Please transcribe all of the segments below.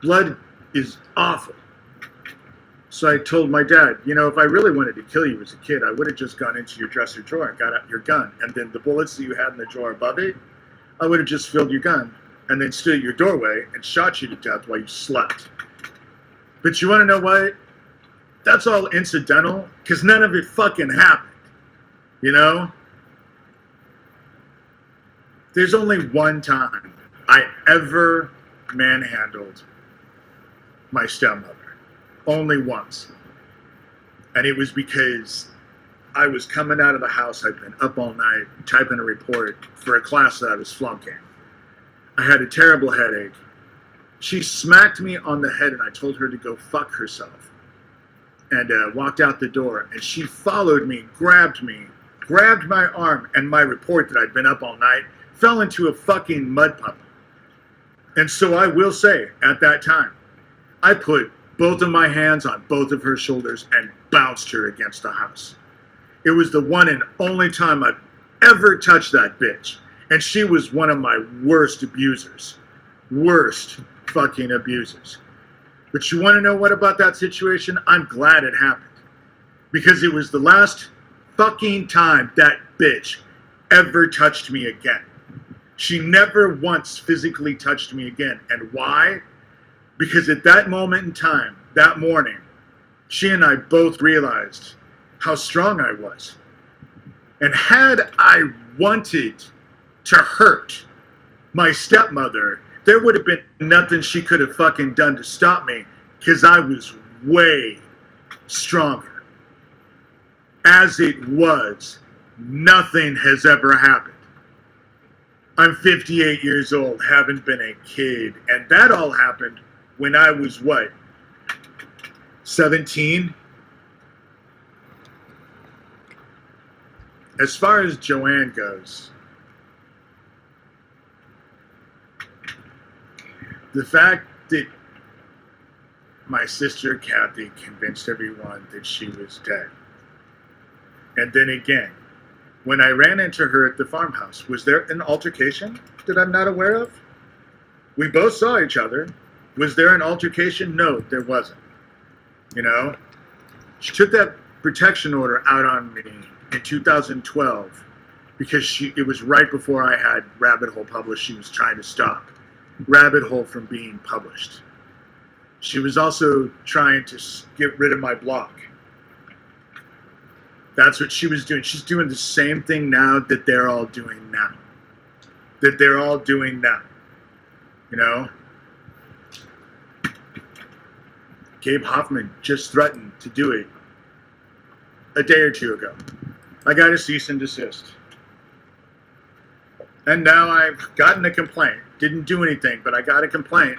Blood is awful. So I told my dad, you know, if I really wanted to kill you as a kid, I would have just gone into your dresser drawer and got out your gun. And then the bullets that you had in the drawer above it, I would have just filled your gun and then stood at your doorway and shot you to death while you slept. But you want to know what? That's all incidental, because none of it fucking happened. You know? There's only one time I ever manhandled my stepmother. Only once. And it was because I was coming out of the house. I'd been up all night typing a report for a class that I was flunking. I had a terrible headache. She smacked me on the head and I told her to go fuck herself. And walked out the door. And she followed me, grabbed my arm, and my report that I'd been up all night fell into a fucking mud puddle. And so I will say, at that time, I put both of my hands on both of her shoulders and bounced her against the house. It was the one and only time I've ever touched that bitch. And she was one of my worst abusers. Worst fucking abusers. But you want to know what about that situation? I'm glad it happened. Because it was the last fucking time that bitch ever touched me again. She never once physically touched me again. And why? Because at that moment in time, that morning, she and I both realized how strong I was. And had I wanted to hurt my stepmother, there would have been nothing she could have fucking done to stop me, because I was way stronger. As it was, nothing has ever happened. I'm 58 years old, haven't been a kid, and that all happened when I was, what, 17? As far as Joanne goes, the fact that my sister Kathy convinced everyone that she was dead. And then again, when I ran into her at the farmhouse, was there an altercation that I'm not aware of? We both saw each other. Was there an altercation? No, there wasn't. You know? She took that protection order out on me in 2012 because it was right before I had Rabbit Hole published. She was trying to stop Rabbit Hole from being published. She was also trying to get rid of my blog. That's what she was doing. She's doing the same thing now that they're all doing now. You know? Gabe Hoffman just threatened to do it a day or two ago. I got a cease and desist. And now I've gotten a complaint. Didn't do anything, but I got a complaint.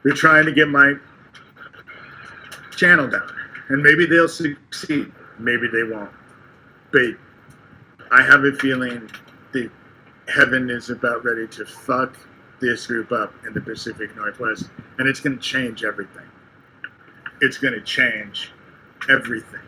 They're trying to get my channel down. And maybe they'll succeed. Maybe they won't. But I have a feeling that heaven is about ready to fuck this group up in the Pacific Northwest. And it's going to change everything. It's going to change everything.